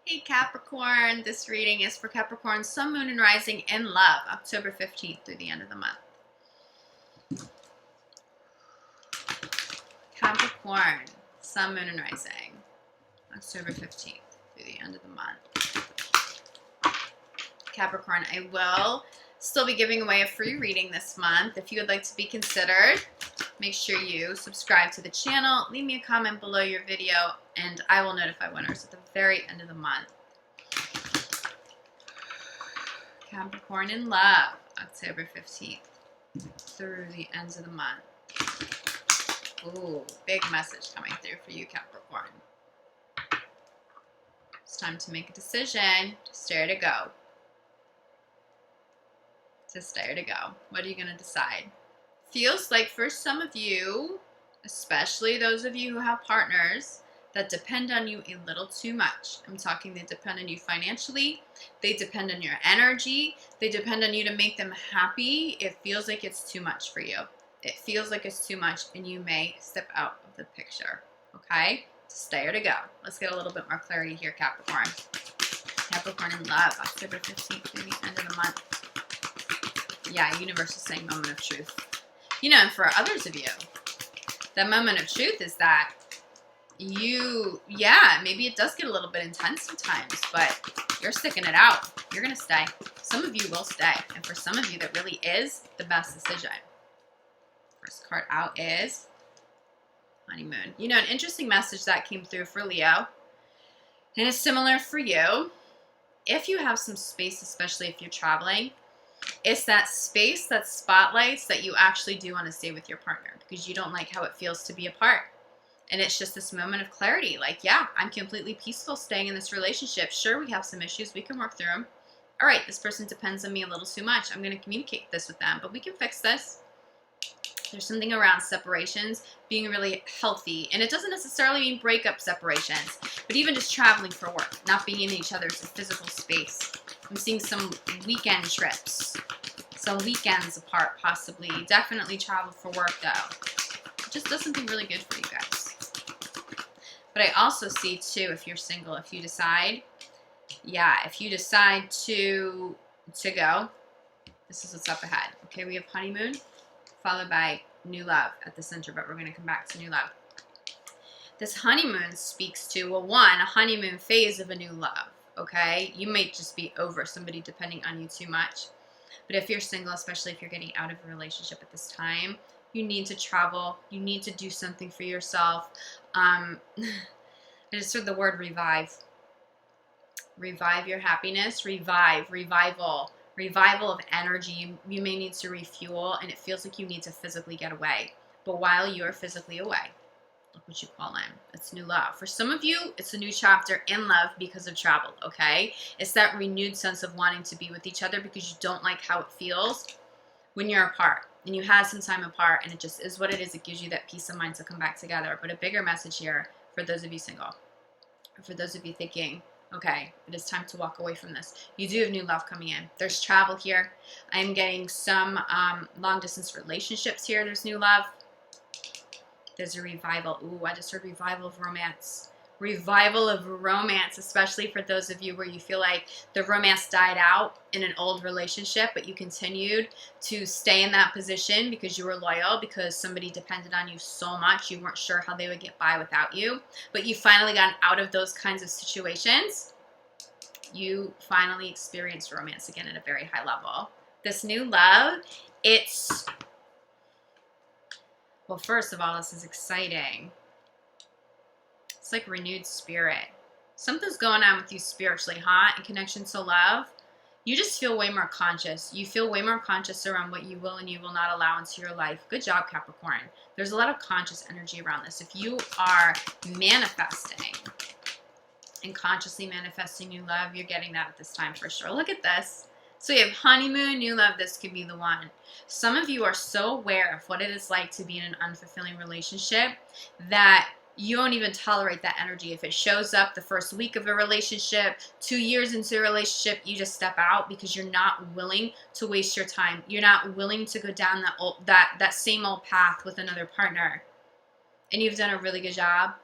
Hey Capricorn, this reading is for Capricorn, Sun, Moon, and Rising in Love, October 15th through the end of the month. Capricorn, Sun, Moon, and Rising, October 15th through the end of the month. Capricorn, I will still be giving away a free reading this month. If you would like to be considered, make sure you subscribe to the channel, leave me a comment below your video, and I will notify winners at the very end of the month. Capricorn in Love, October 15th through the ends of the month. Ooh, big message coming through for you, Capricorn. It's time to make a decision, to stay or to go. To stay or to go. What are you going to decide? Feels like for some of you, especially those of you who have partners that depend on you a little too much. I'm talking they depend on you financially, they depend on your energy, they depend on you to make them happy. It feels like it's too much for you. It feels like it's too much and you may step out of the picture, okay? To stay or to go. Let's get a little bit more clarity here, Capricorn. Capricorn in Love, October 15th through the end of the month. Yeah, universe is saying moment of truth. You know, and for others of you, that moment of truth is that maybe it does get a little bit intense sometimes, but you're sticking it out. You're going to stay. Some of you will stay. And for some of you, that really is the best decision. First card out is Honeymoon. You know, an interesting message that came through for Leo, and it's similar for you. If you have some space, especially if you're traveling, it's that space, that spotlights that you actually do want to stay with your partner because you don't like how it feels to be apart. And it's just this moment of clarity. Like, yeah, I'm completely peaceful staying in this relationship. Sure, we have some issues. We can work through them. All right, this person depends on me a little too much. I'm going to communicate this with them, but we can fix this. There's something around separations being really healthy. And it doesn't necessarily mean breakup separations, but even just traveling for work, not being in each other's physical space. I'm seeing some weekend trips, some weekends apart possibly. Definitely travel for work though. It just does something really good for you guys. But I also see too, if you're single, if you decide to go, this is what's up ahead. Okay, we have honeymoon followed by new love at the center, but we're going to come back to new love. This honeymoon speaks to, well, one, a honeymoon phase of a new love, okay? You might just be over somebody depending on you too much. But if you're single, especially if you're getting out of a relationship at this time, you need to travel. You need to do something for yourself. I just heard the word revive. Revive your happiness. Revival of energy. You may need to refuel, and it feels like you need to physically get away. But while you're physically away, look what you call in. It's new love. For some of you, it's a new chapter in love because of travel, okay? It's that renewed sense of wanting to be with each other because you don't like how it feels when you're apart. And you had some time apart, and it just is what it is. It gives you that peace of mind to come back together. But a bigger message here for those of you single, or for those of you thinking, okay, it is time to walk away from this. You do have new love coming in. There's travel here. I'm getting some long-distance relationships here. There's new love. There's a revival. Ooh, I just heard revival of romance. Revival of romance, especially for those of you where you feel like the romance died out in an old relationship, but you continued to stay in that position because you were loyal, because somebody depended on you so much. You weren't sure how they would get by without you, but you finally got out of those kinds of situations. You finally experienced romance again at a very high level. This new love, well, first of all, this is exciting. It's like renewed spirit. Something's going on with you spiritually, huh? In connection to love, you just feel way more conscious. You feel way more conscious around what you will and you will not allow into your life. Good job, Capricorn. There's a lot of conscious energy around this. If you are manifesting and consciously manifesting new love, you're getting that at this time for sure. Look at this. So you have honeymoon, new love. This could be the one. Some of you are so aware of what it is like to be in an unfulfilling relationship that you don't even tolerate that energy. If it shows up the first week of a relationship, 2 years into a relationship, you just step out because you're not willing to waste your time. You're not willing to go down that same old path with another partner. And you've done a really good job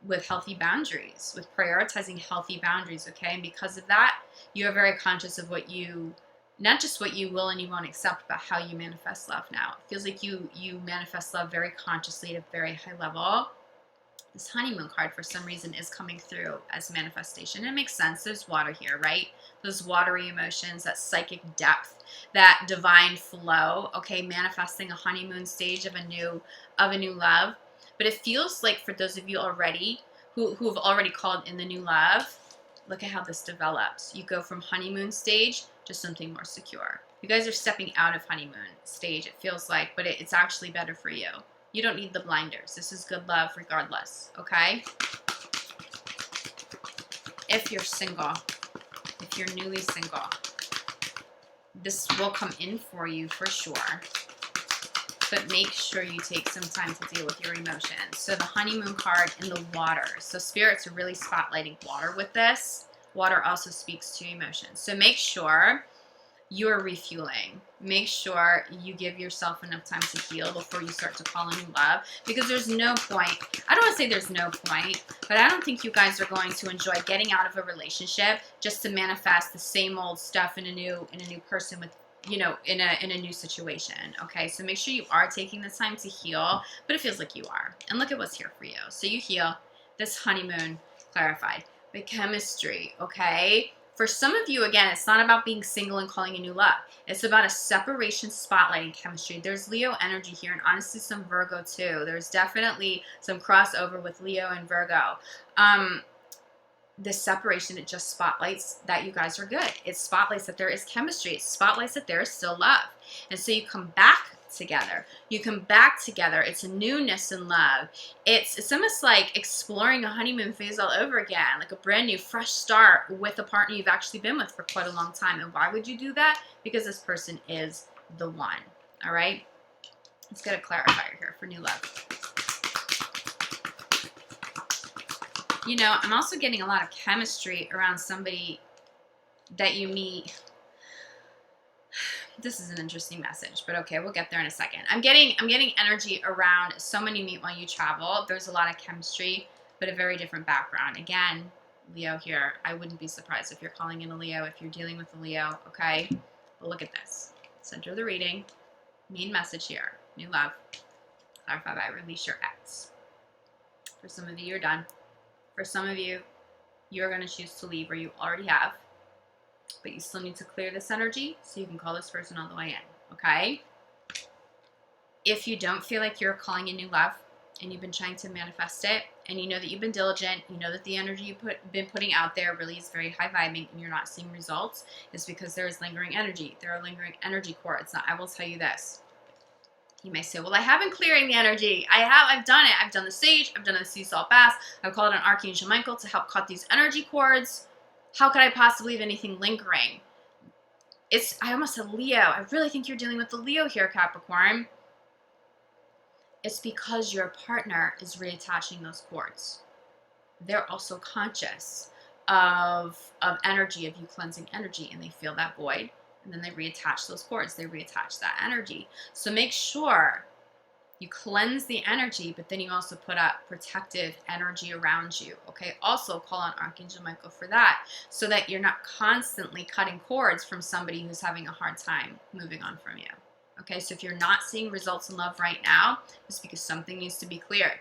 with healthy boundaries, with prioritizing healthy boundaries, okay? And because of that, you are very conscious of what you, not just what you will and you won't accept, but how you manifest love now. It feels like you manifest love very consciously at a very high level. This honeymoon card, for some reason, is coming through as manifestation. It makes sense. There's water here, right? Those watery emotions, that psychic depth, that divine flow, okay? Manifesting a honeymoon stage of a new love. But it feels like for those of you already who have already called in the new love, look at how this develops. You go from honeymoon stage to something more secure. You guys are stepping out of honeymoon stage, it feels like, but it's actually better for you. You don't need the blinders. This is good love regardless, okay? If you're single, if you're newly single, this will come in for you for sure. But make sure you take some time to deal with your emotions. So the honeymoon card in the water. So spirits are really spotlighting water with this. Water also speaks to emotions. So make sure you're refueling. Make sure you give yourself enough time to heal before you start to call in love. Because there's no point. I don't want to say there's no point, but I don't think you guys are going to enjoy getting out of a relationship just to manifest the same old stuff in a new person with, you know, in a new situation. Okay, so make sure you are taking the time to heal, but it feels like you are. And look at what's here for you. So you heal. This honeymoon clarified. The chemistry, okay? For some of you, again, it's not about being single and calling a new love. It's about a separation, spotlighting chemistry. There's Leo energy here, and honestly some Virgo too. There's definitely some crossover with Leo and Virgo. This separation, it just spotlights that you guys are good. It spotlights that there is chemistry. It spotlights that there is still love. And so you come back together. You come back together. It's a newness in love. It's almost like exploring a honeymoon phase all over again, like a brand new, fresh start with a partner you've actually been with for quite a long time. And why would you do that? Because this person is the one. All right? Let's get a clarifier here for new love. You know, I'm also getting a lot of chemistry around somebody that you meet. This is an interesting message, but okay, we'll get there in a second. I'm getting energy around someone you meet while you travel. There's a lot of chemistry, but a very different background. Again, Leo here. I wouldn't be surprised if you're calling in a Leo, if you're dealing with a Leo, okay? But look at this. Center of the reading. Main message here. New love. Clarify by release your ex. For some of you, you're done. For some of you, you're going to choose to leave, or you already have. But you still need to clear this energy so you can call this person all the way in, okay? If you don't feel like you're calling in new love and you've been trying to manifest it, and you know that you've been diligent, you know that the energy you've been putting out there really is very high vibing and you're not seeing results, it's because there is lingering energy. There are lingering energy cords. Now, I will tell you this. You may say, well, I have been clearing the energy. I've done it. I've done the sage. I've done the sea salt bath. I've called on Archangel Michael to help cut these energy cords. How could I possibly have anything lingering? I almost said Leo. I really think you're dealing with the Leo here, Capricorn. It's because your partner is reattaching those cords. They're also conscious of energy, of you cleansing energy, and they feel that void. And then they reattach those cords. They reattach that energy. So make sure you cleanse the energy, but then you also put up protective energy around you, okay? Also call on Archangel Michael for that, so that you're not constantly cutting cords from somebody who's having a hard time moving on from you, okay? So if you're not seeing results in love right now, it's because something needs to be cleared.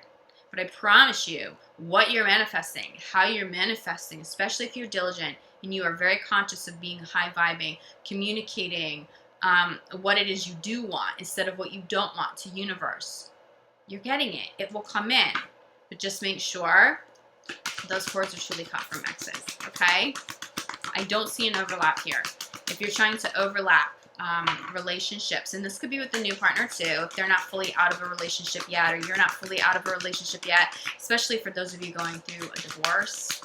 But I promise you, what you're manifesting, how you're manifesting, especially if you're diligent, and you are very conscious of being high vibing, communicating what it is you do want instead of what you don't want to universe. You're getting it. It will come in. But just make sure those cords are truly cut from exes, okay? I don't see an overlap here. If you're trying to overlap relationships, and this could be with the new partner too, if they're not fully out of a relationship yet, or you're not fully out of a relationship yet, especially for those of you going through a divorce,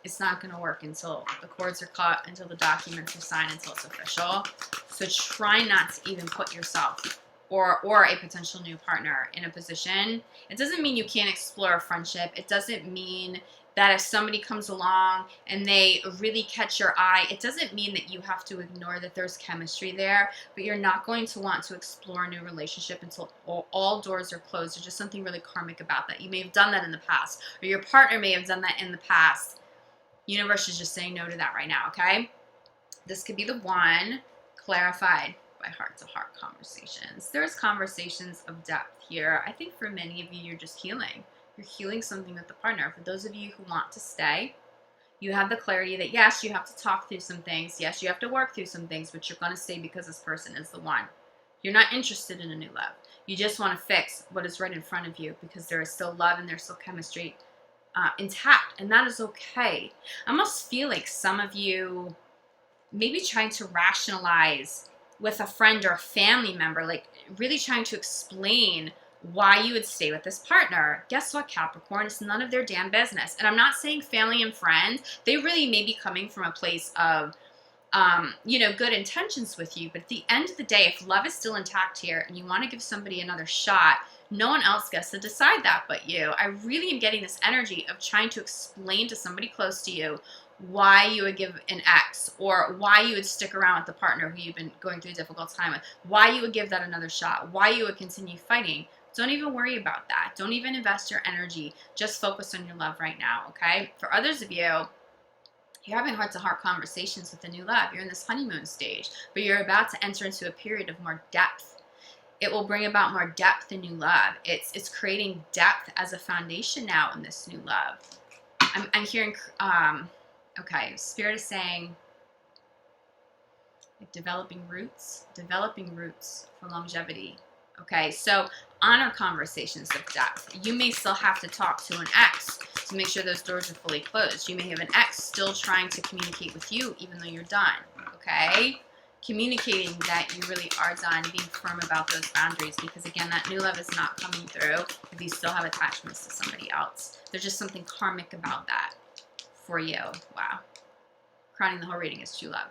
it's not going to work until the cords are cut, until the documents are signed, until it's official. So try not to even put yourself or a potential new partner in a position. It doesn't mean you can't explore a friendship. It doesn't mean that if somebody comes along and they really catch your eye, it doesn't mean that you have to ignore that there's chemistry there, but you're not going to want to explore a new relationship until all doors are closed. There's just something really karmic about that. You may have done that in the past, or your partner may have done that in the past. Universe is just saying no to that right now, okay? This could be the one, clarified by heart-to-heart conversations. There's conversations of depth here. I think for many of you, you're just healing. You're healing something with the partner. For those of you who want to stay, you have the clarity that yes, you have to talk through some things. Yes, you have to work through some things, but you're going to stay because this person is the one. You're not interested in a new love. You just want to fix what is right in front of you because there is still love and there's still chemistry intact, and that is okay. I almost feel like some of you maybe trying to rationalize with a friend or a family member, like really trying to explain why you would stay with this partner. Guess what, Capricorn? It's none of their damn business. And I'm not saying family and friends. They really may be coming from a place of, good intentions with you. But at the end of the day, if love is still intact here and you want to give somebody another shot, no one else gets to decide that but you. I really am getting this energy of trying to explain to somebody close to you why you would give an ex, or why you would stick around with the partner who you've been going through a difficult time with, why you would give that another shot, why you would continue fighting. Don't even worry about that. Don't even invest your energy. Just focus on your love right now, okay? For others of you, you're having heart-to-heart conversations with a new love. You're in this honeymoon stage, but you're about to enter into a period of more depth. It will bring about more depth in new love. It's creating depth as a foundation now in this new love. I'm hearing, okay, Spirit is saying, like developing roots for longevity. Okay, so honor conversations of depth. You may still have to talk to an ex to make sure those doors are fully closed. You may have an ex still trying to communicate with you even though you're done, okay? Communicating that you really are done, being firm about those boundaries, because again, that new love is not coming through if you still have attachments to somebody else. There's just something karmic about that for you. Wow. Crowning the whole reading is true love.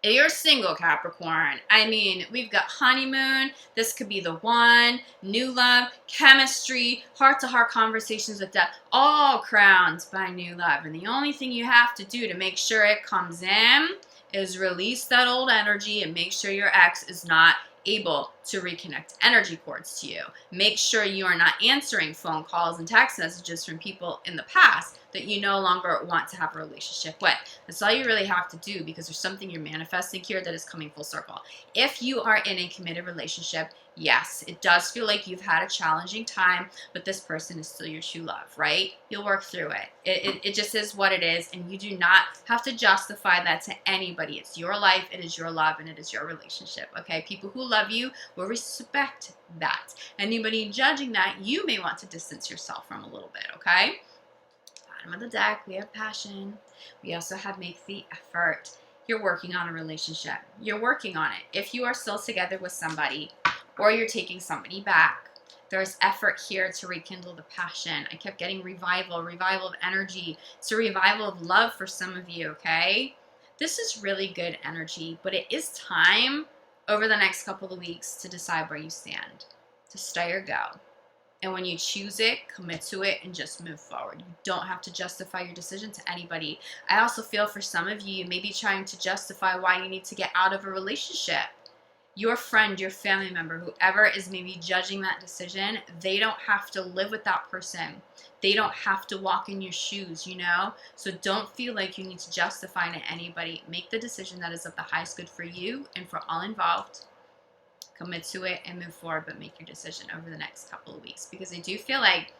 If you're single, Capricorn, I mean, we've got honeymoon. This could be the one. New love, chemistry, heart-to-heart conversations with death, all crowned by new love. And the only thing you have to do to make sure it comes in is release that old energy and make sure your ex is not able to reconnect energy cords to you. Make sure you are not answering phone calls and text messages from people in the past that you no longer want to have a relationship with. That's all you really have to do, because there's something you're manifesting here that is coming full circle. If you are in a committed relationship, yes, it does feel like you've had a challenging time, but this person is still your true love, right? You'll work through it. It just is what it is, and you do not have to justify that to anybody. It's your life, it is your love, and it is your relationship, okay? People who love you will respect that. Anybody judging that, you may want to distance yourself from a little bit, okay? Bottom of the deck, we have passion. We also have make the effort. You're working on a relationship. You're working on it. If you are still together with somebody, or you're taking somebody back, there's effort here to rekindle the passion. I kept getting revival of energy. It's a revival of love for some of you, okay? This is really good energy, but it is time over the next couple of weeks to decide where you stand, to stay or go. And when you choose it, commit to it and just move forward. You don't have to justify your decision to anybody. I also feel for some of you, you may be trying to justify why you need to get out of a relationship. Your friend, your family member, whoever is maybe judging that decision, they don't have to live with that person. They don't have to walk in your shoes, you know? So don't feel like you need to justify to anybody. Make the decision that is of the highest good for you and for all involved. Commit to it and move forward, but make your decision over the next couple of weeks. Because I do feel like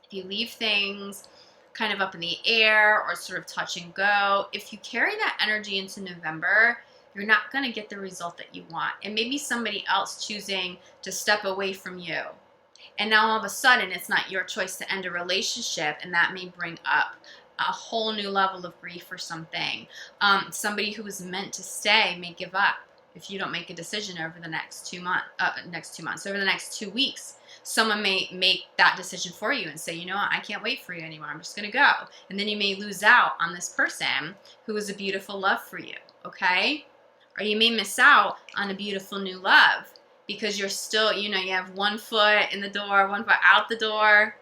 if you leave things kind of up in the air or sort of touch and go, if you carry that energy into November, you're not going to get the result that you want. And maybe somebody else choosing to step away from you. And now all of a sudden, it's not your choice to end a relationship, and that may bring up a whole new level of grief or something. Somebody who was meant to stay may give up if you don't make a decision over the next 2 months, over the next 2 weeks. Someone may make that decision for you and say, you know what, I can't wait for you anymore. I'm just going to go. And then you may lose out on this person who is a beautiful love for you, okay? Or you may miss out on a beautiful new love because you're still, you have one foot in the door, one foot out the door.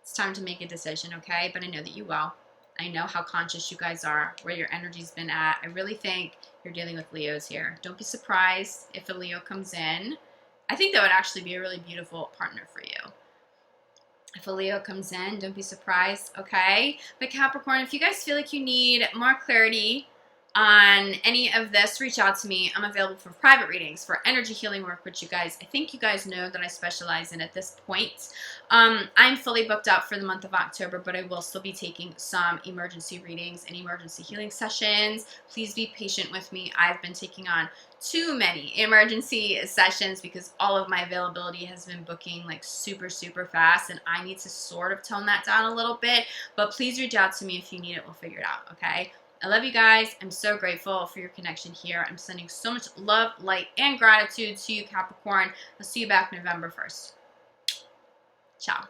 It's time to make a decision, okay? But I know that you will. I know how conscious you guys are, where your energy's been at. I really think you're dealing with Leos here. Don't be surprised if a Leo comes in. I think that would actually be a really beautiful partner for you. If a Leo comes in, don't be surprised, okay? But Capricorn, if you guys feel like you need more clarity on any of this, reach out to me. I'm available for private readings, for energy healing work, which you guys, I think you guys know that I specialize in at this point. I'm fully booked up for the month of October, but I will still be taking some emergency readings and emergency healing sessions. Please be patient with me. I've been taking on too many emergency sessions because all of my availability has been booking like super fast, and I need to sort of tone that down a little bit. But please reach out to me if you need it. We'll figure it out, okay? I love you guys. I'm so grateful for your connection here. I'm sending so much love, light, and gratitude to you, Capricorn. I'll see you back November 1st. Ciao.